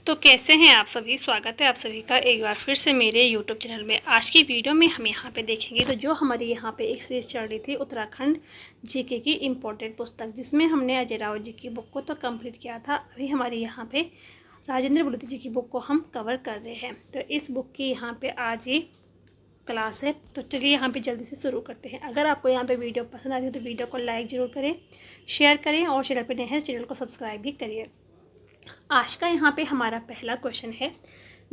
तो कैसे हैं आप सभी। स्वागत है आप सभी का एक बार फिर से मेरे YouTube चैनल में। आज की वीडियो में हम यहाँ पे देखेंगे तो जो हमारी यहाँ पे एक सीरीज चल रही थी उत्तराखंड जीके की इम्पोर्टेंट पुस्तक, जिसमें हमने अजय राव जी की बुक को तो कंप्लीट किया था। अभी हमारी यहाँ पे राजेंद्र बुलती जी की बुक को हम कवर कर रहे हैं। तो इस बुक की यहाँ पर आज ही क्लास है, तो चलिए यहाँ पे जल्दी से शुरू करते हैं। अगर आपको यहाँ पे वीडियो पसंद आती है तो वीडियो को लाइक ज़रूर करें, शेयर करें और चैनल पर नए हैं चैनल को सब्सक्राइब भी करिए। आज का यहाँ पे हमारा पहला क्वेश्चन है,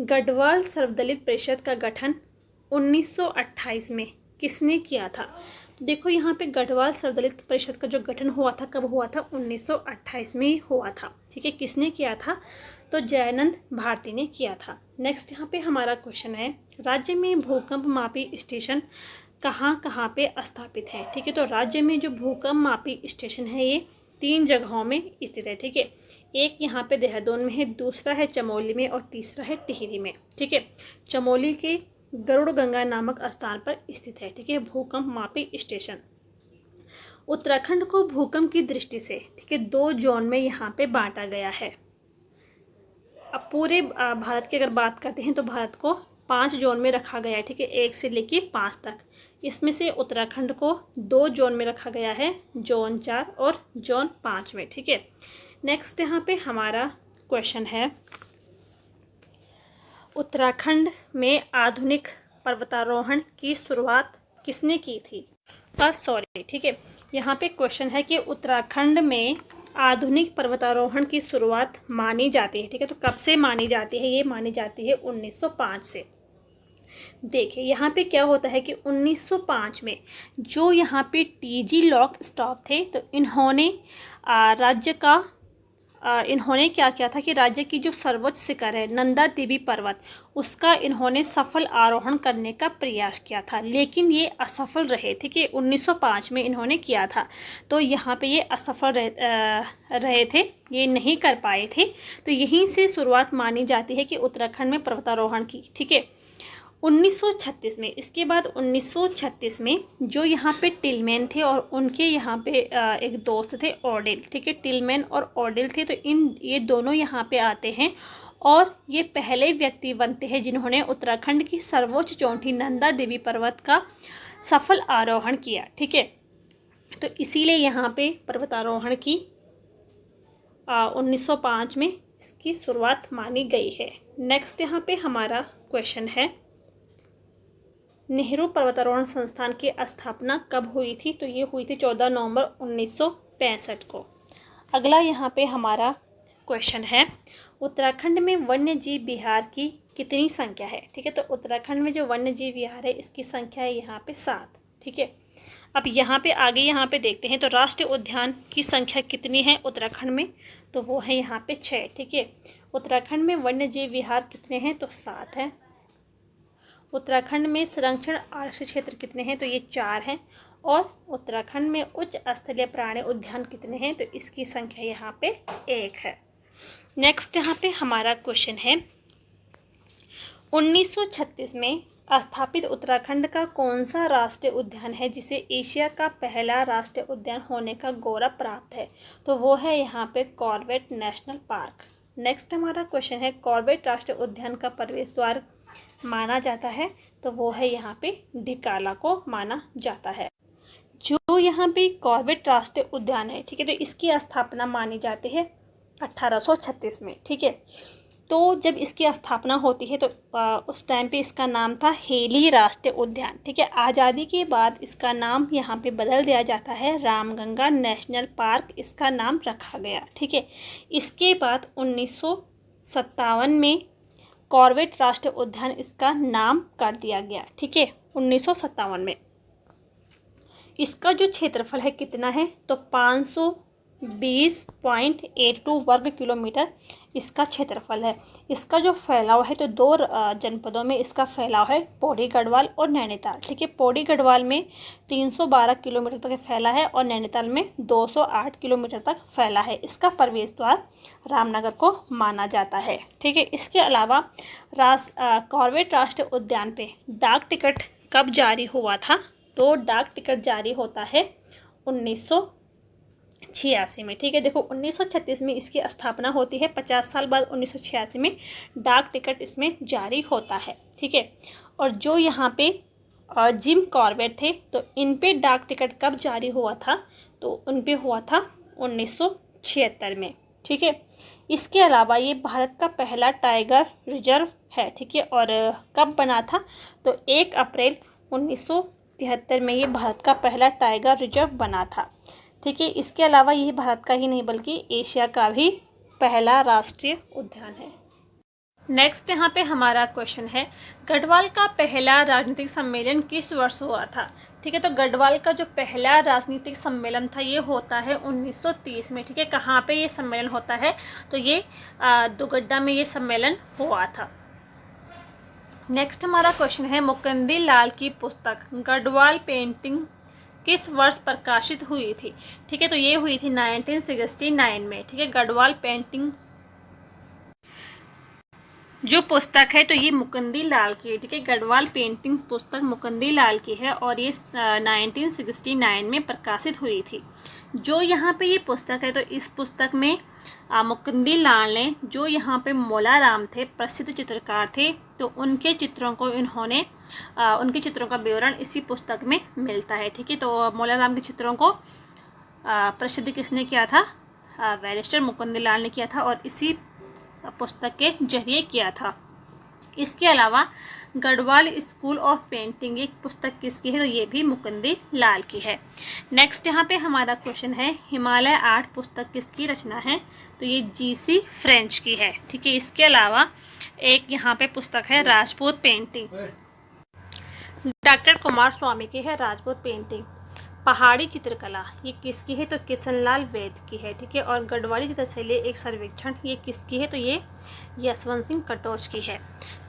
गढ़वाल सर्वदलित परिषद का गठन 1928 में किसने किया था। तो देखो यहाँ पे गढ़वाल सर्वदलित परिषद का जो गठन हुआ था कब हुआ था, 1928 में हुआ था। ठीक है, किसने किया था, तो जयानंद भारती ने किया था। नेक्स्ट यहाँ पे हमारा क्वेश्चन है, राज्य में भूकंप मापी स्टेशन कहाँ कहाँ पे स्थापित है। ठीक है, तो राज्य में जो भूकंप मापी स्टेशन है ये 3 जगहों में स्थित है। ठीक है, एक यहाँ पे देहरादून में है, दूसरा है चमोली में और तीसरा है टिहरी में। ठीक है, चमोली के गरुड़ गंगा नामक स्थान पर स्थित है। ठीक है, भूकंप मापी स्टेशन। उत्तराखंड को भूकंप की दृष्टि से ठीक है 2 जोन में यहाँ पे बांटा गया है। अब पूरे भारत की अगर बात करते हैं तो भारत को 5 जोन में रखा गया है। ठीक है, 1 से लेके 5 तक। इसमें से उत्तराखंड को 2 जोन में रखा गया है, जोन 4 और जोन 5 में। ठीक है, नेक्स्ट यहाँ पे हमारा क्वेश्चन है, उत्तराखंड में आधुनिक पर्वतारोहण की शुरुआत किसने की थी। ठीक है, यहाँ पे क्वेश्चन है कि उत्तराखंड में आधुनिक पर्वतारोहण की शुरुआत मानी जाती है। ठीक है, तो कब से मानी जाती है, ये मानी जाती है 1905 से। देखिए यहाँ पे क्या होता है कि 1905 में जो यहाँ पे टीजी लॉक स्टॉप थे, तो इन्होंने इन्होंने क्या किया था कि राज्य की जो सर्वोच्च शिखर है नंदा देवी पर्वत, उसका इन्होंने सफल आरोहण करने का प्रयास किया था, लेकिन ये असफल रहे। ठीक है, 1905 में इन्होंने किया था, तो यहाँ पे ये असफल रहे थे, ये नहीं कर पाए थे। तो यहीं से शुरुआत मानी जाती है कि उत्तराखंड में पर्वतारोहण की। ठीक है, 1936 में, इसके बाद 1936 में जो यहाँ पे टिलमैन थे और उनके यहाँ पे एक दोस्त थे ऑडेल। ठीक है, टिलमैन और ऑडेल थे, तो ये दोनों यहाँ पे आते हैं और ये पहले व्यक्ति बनते हैं जिन्होंने उत्तराखंड की सर्वोच्च चोटी नंदा देवी पर्वत का सफल आरोहण किया। ठीक है, तो इसीलिए यहाँ पे पर्वतारोहण की 1905 में इसकी शुरुआत मानी गई है। नेक्स्ट यहाँ पे हमारा क्वेश्चन है, नेहरू पर्वतारोहण संस्थान की स्थापना कब हुई थी। तो ये हुई थी 14 नवंबर 1965 को। अगला यहाँ पे हमारा क्वेश्चन है, उत्तराखंड में वन्य जीव विहार की कितनी संख्या है। ठीक है, तो उत्तराखंड में जो वन्य जीव विहार है इसकी संख्या है यहाँ पे 7। ठीक है, अब यहाँ पे आगे यहाँ पे देखते हैं तो राष्ट्रीय उद्यान की संख्या कितनी है उत्तराखंड में, तो वो है यहाँ पे 6। ठीक है, उत्तराखंड में वन्य जीव विहार कितने हैं, तो 7 हैं। उत्तराखंड में संरक्षण आरक्षित क्षेत्र कितने हैं, तो ये 4 हैं। और उत्तराखंड में उच्च स्थलीय प्राणी उद्यान कितने हैं, तो इसकी संख्या यहाँ पे 1 है। नेक्स्ट यहाँ पे हमारा क्वेश्चन है, 1936 में स्थापित उत्तराखंड का कौन सा राष्ट्रीय उद्यान है जिसे एशिया का पहला राष्ट्रीय उद्यान होने का गौरव प्राप्त है, तो वो है यहाँ पे कॉर्बेट नेशनल पार्क। नेक्स्ट हमारा क्वेश्चन है, कॉर्बेट राष्ट्रीय उद्यान का प्रवेश द्वार माना जाता है, तो वो है यहाँ पे ढिकाला को माना जाता है। जो यहाँ पे कॉर्बेट राष्ट्रीय उद्यान है, ठीक है, तो इसकी स्थापना मानी जाती है 1836 में। ठीक है, तो जब इसकी स्थापना होती है तो उस टाइम पे इसका नाम था हेली राष्ट्रीय उद्यान। ठीक है, आज़ादी के बाद इसका नाम यहाँ पे बदल दिया जाता है, रामगंगा नेशनल पार्क इसका नाम रखा गया। ठीक है, इसके बाद 1957 में कॉर्बेट राष्ट्रीय उद्यान इसका नाम कर दिया गया। ठीक है, 1957 में इसका जो क्षेत्रफल है कितना है, तो 520.82 वर्ग किलोमीटर इसका क्षेत्रफल है। इसका जो फैलाव है तो 2 जनपदों में इसका फैलाव है, पौड़ी गढ़वाल और नैनीताल। ठीक है, पौड़ी गढ़वाल में 312 किलोमीटर तक फैला है और नैनीताल में 208 किलोमीटर तक फैला है। इसका प्रवेश द्वार रामनगर को माना जाता है। ठीक है, इसके अलावा कॉर्बेट राष्ट्रीय उद्यान पे डाक टिकट कब जारी हुआ था, तो डाक टिकट जारी होता है 19 1986 में। ठीक है, देखो 1936 में इसकी स्थापना होती है। 50 साल बाद 1986 में डाक टिकट इसमें जारी होता है। ठीक है, और जो यहाँ पे जिम कॉर्बेट थे, तो इन पे डाक टिकट कब जारी हुआ था? तो उन पे हुआ था 1976 में। ठीक है, इसके अलावा ये भारत का पहला टाइगर रिजर्व है। ठीक है, और कब बना था? तो 1 अप्रैल 1973 में ये भारत का पहला टाइगर रिजर्व बना था। ठीक है, इसके अलावा ये भारत का ही नहीं बल्कि एशिया का भी पहला राष्ट्रीय उद्यान है। नेक्स्ट यहाँ पे हमारा क्वेश्चन है, गढ़वाल का पहला राजनीतिक सम्मेलन किस वर्ष हुआ था? ठीक है, तो गढ़वाल का जो पहला राजनीतिक सम्मेलन था ये होता है 1930 में। ठीक है, कहाँ पे ये सम्मेलन होता है? तो ये दुगड्डा में ये सम्मेलन हुआ था। नेक्स्ट हमारा क्वेश्चन है, मुकुंदी लाल की पुस्तक गढ़वाल पेंटिंग किस वर्ष प्रकाशित हुई थी? ठीक है, तो ये हुई थी 1969 में। ठीक है, गढ़वाल पेंटिंग जो पुस्तक है तो ये मुकुंदी लाल की है। ठीक है, गढ़वाल पेंटिंग पुस्तक मुकुंदी लाल की है और ये 1969 में प्रकाशित हुई थी। जो यहाँ पे ये पुस्तक है तो इस पुस्तक में मुकुंदी लाल ने, जो यहाँ पे मौलाराम थे, प्रसिद्ध चित्रकार थे, तो उनके चित्रों को इन्होंने उनके चित्रों का विवरण इसी पुस्तक में मिलता है। ठीक है, तो मौलाराम के चित्रों को प्रसिद्ध किसने किया था? बैरिस्टर मुकुंदी लाल ने किया था और इसी पुस्तक के जरिए किया था। इसके अलावा गढ़वाल स्कूल ऑफ पेंटिंग एक पुस्तक किसकी है? तो ये भी मुकुंदी लाल की है। नेक्स्ट यहाँ पे हमारा क्वेश्चन है, हिमालय आर्ट पुस्तक किसकी रचना है? तो ये जीसी फ्रेंच की है। ठीक है, इसके अलावा एक यहाँ पे पुस्तक है राजपूत पेंटिंग, डॉक्टर कुमार स्वामी की है राजपूत पेंटिंग। पहाड़ी चित्रकला ये किसकी है? तो किशनलाल वैद की है। ठीक है, और गढ़वाली चित्रशैली एक सर्वेक्षण ये किसकी है? तो ये यशवंत सिंह कटोच की है।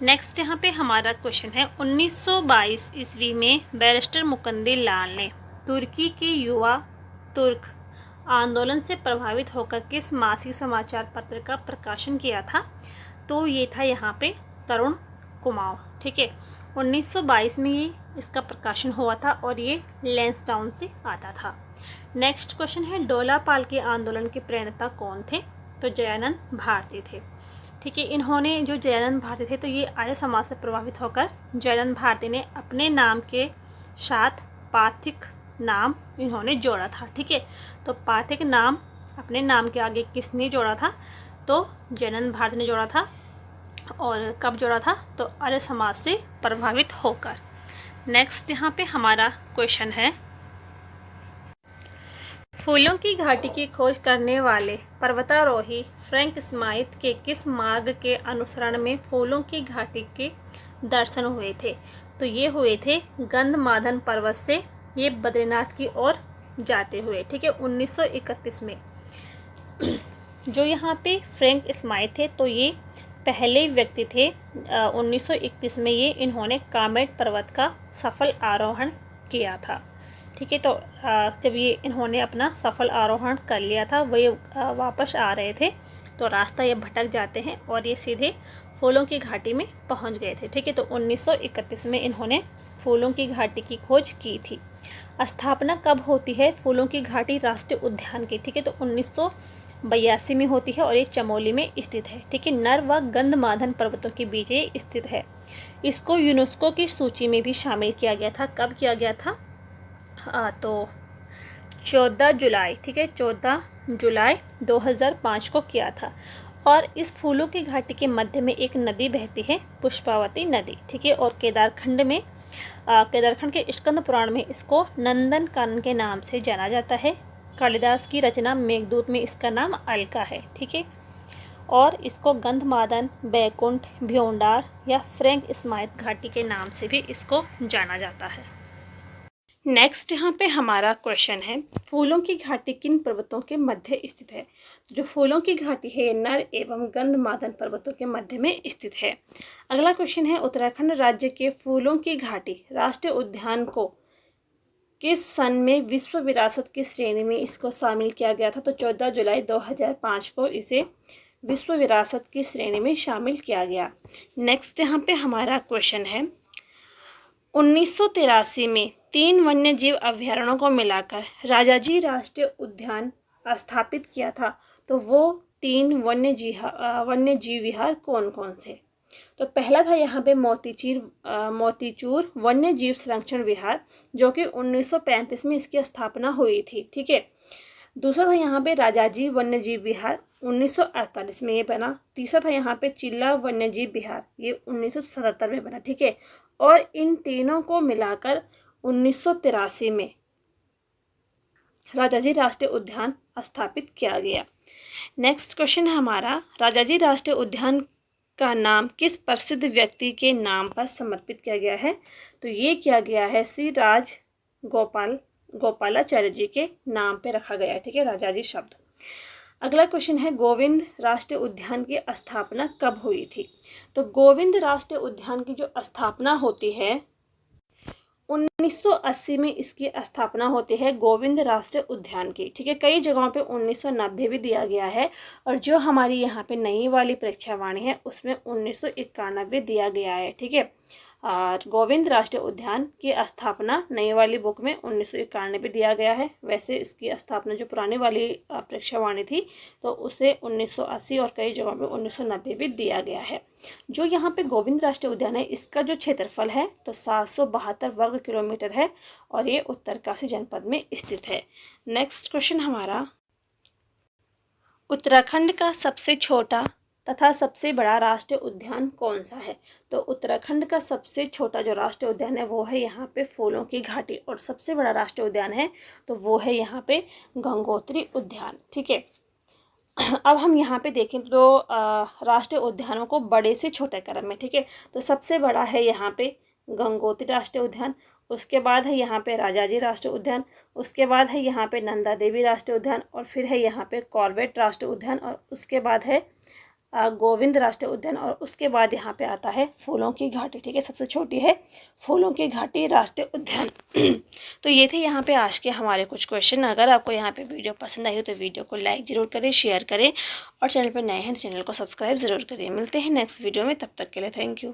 नेक्स्ट यहाँ पे हमारा क्वेश्चन है, 1922 ईस्वी में बैरिस्टर मुकुंदी लाल ने तुर्की के युवा तुर्क आंदोलन से प्रभावित होकर किस मासिक समाचार पत्र का प्रकाशन किया था? तो ये था यहाँ पे तरुण कुमाऊं। ठीक है, 1922 में ये इसका प्रकाशन हुआ था और ये लैंसडाउन से आता था। नेक्स्ट क्वेश्चन है, डोला पाल के आंदोलन के प्रणेता कौन थे? तो जयानंद भारती थे। ठीक है, इन्होंने जो जयानंद भारती थे तो ये आर्य समाज से प्रभावित होकर जयानंद भारती ने अपने नाम के साथ पाथिक नाम इन्होंने जोड़ा था। ठीक है, तो पाथिक नाम अपने नाम के आगे किसने जोड़ा था? तो जयानंद भारती ने जोड़ा था। और कब जोड़ा था? तो आर्य समाज से प्रभावित होकर। नेक्स्ट यहाँ पे हमारा क्वेश्चन है, फूलों की घाटी की खोज करने वाले पर्वतारोही फ्रैंक स्माइथ के किस मार्ग के अनुसरण में फूलों की घाटी के दर्शन हुए थे? तो ये हुए थे गंधमादन पर्वत से ये बद्रीनाथ की ओर जाते हुए। ठीक है, 1931 में। जो यहाँ पे फ्रैंक स्माइथ थे तो ये पहले व्यक्ति थे। 1931 में ये इन्होंने कामेट पर्वत का सफल आरोहण किया था। ठीक है, तो जब ये इन्होंने अपना सफल आरोहण कर लिया था, वही वापस आ रहे थे तो रास्ता ये भटक जाते हैं और ये सीधे फूलों की घाटी में पहुंच गए थे। ठीक है, तो 1931 में इन्होंने फूलों की घाटी की खोज की थी। स्थापना कब होती है फूलों की घाटी राष्ट्रीय उद्यान की? ठीक है, तो 1982 में होती है और ये चमोली में स्थित है। ठीक है, नर व गंधमादन पर्वतों के बीच ये स्थित है। इसको यूनेस्को की सूची में भी शामिल किया गया था। कब किया गया था? तो 14 जुलाई। ठीक है, 14 जुलाई 2005 को किया था। और इस फूलों की घाटी के मध्य में एक नदी बहती है, पुष्पावती नदी। ठीक है, और केदारखंड के स्कंद पुराण में इसको नंदन कानन के नाम से जाना जाता है। कालिदास की रचना मेघदूत में इसका नाम अलका है। ठीक है, और इसको गंधमादन, बैकुंठ, भ्योंडार या फ्रैंक स्माइथ घाटी के नाम से भी इसको जाना जाता है। नेक्स्ट यहाँ पे हमारा क्वेश्चन है, फूलों की घाटी किन पर्वतों के मध्य स्थित है? जो फूलों की घाटी है ये नर एवं गंधमादन पर्वतों के मध्य में स्थित है। अगला क्वेश्चन है, उत्तराखंड राज्य के फूलों की घाटी राष्ट्रीय उद्यान को किस सन में विश्व विरासत की श्रेणी में इसको शामिल किया गया था? तो 14 जुलाई 2005 को इसे विश्व विरासत की श्रेणी में शामिल किया गया। नेक्स्ट यहाँ पे हमारा क्वेश्चन है, 1983 में 3 वन्य जीव अभ्यारण्यों को मिलाकर राजाजी राष्ट्रीय उद्यान स्थापित किया था, तो वो 3 वन्यजीव विहार कौन कौन से? तो पहला था यहाँ पे मोतीचूर वन्य जीव संरक्षण विहार, जो कि 1935 में इसकी स्थापना हुई थी। ठीक है। दूसरा था यहाँ पे राजाजी वन्य जीव विहार, 1948 में ये बना। तीसरा था यहाँ पे चिल्ला वन्य जीव विहार, ये 1977 में बना। ठीक है। और इन तीनों को मिलाकर 1983 में राजाजी राष्ट्रीय उद्यान स्थापित किया गया। नेक्स्ट क्वेश्चन है हमारा, राजाजी राष्ट्रीय उद्यान का नाम किस प्रसिद्ध व्यक्ति के नाम पर समर्पित किया गया है? तो ये किया गया है श्री गोपालाचार्य जी के नाम पे रखा गया है। ठीक है, राजाजी शब्द। अगला क्वेश्चन है, गोविंद राष्ट्रीय उद्यान की स्थापना कब हुई थी? तो गोविंद राष्ट्रीय उद्यान की जो स्थापना होती है 1980 में इसकी स्थापना होती है, गोविंद राष्ट्रीय उद्यान की। ठीक है, कई जगहों पे 1990 भी दिया गया है, और जो हमारी यहाँ पे नई वाली परीक्षावाणी है उसमें 1991 दिया गया है। ठीक है, और गोविंद राष्ट्रीय उद्यान की स्थापना नई वाली बुक में 1991 दिया गया है। वैसे इसकी स्थापना जो पुरानी वाली परीक्षावाणी थी तो उसे 1980 और कई जगहों पे 1990 भी दिया गया है। जो यहाँ पे गोविंद राष्ट्रीय उद्यान है, इसका जो क्षेत्रफल है तो 772 वर्ग किलोमीटर है, और ये उत्तरकाशी जनपद में स्थित है। नेक्स्ट क्वेश्चन हमारा, उत्तराखंड का सबसे छोटा तथा सबसे बड़ा राष्ट्रीय उद्यान कौन सा है? तो उत्तराखंड का सबसे छोटा जो राष्ट्रीय उद्यान है वो है यहाँ पे फूलों की घाटी, और सबसे बड़ा राष्ट्रीय उद्यान है तो वो है यहाँ पे गंगोत्री उद्यान। ठीक है, अब हम यहाँ पे देखें तो राष्ट्रीय उद्यानों को बड़े से छोटे क्रम में। ठीक है, तो सबसे बड़ा है यहाँ पे गंगोत्री राष्ट्रीय उद्यान, उसके बाद है यहाँ पे राजाजी राष्ट्रीय उद्यान, उसके बाद है यहाँ पे नंदा देवी राष्ट्रीय उद्यान, और फिर है यहाँ पे कॉर्बेट राष्ट्रीय उद्यान, और उसके बाद है गोविंद राष्ट्रीय उद्यान, और उसके बाद यहाँ पे आता है फूलों की घाटी। ठीक है, सबसे छोटी है फूलों की घाटी राष्ट्रीय उद्यान। तो ये थे यहाँ पे आज के हमारे कुछ क्वेश्चन। अगर आपको यहाँ पे वीडियो पसंद आई हो तो वीडियो को लाइक ज़रूर करें, शेयर करें, और चैनल पर नए हैं तो चैनल को सब्सक्राइब ज़रूर करें। मिलते हैं नेक्स्ट वीडियो में, तब तक के लिए थैंक यू।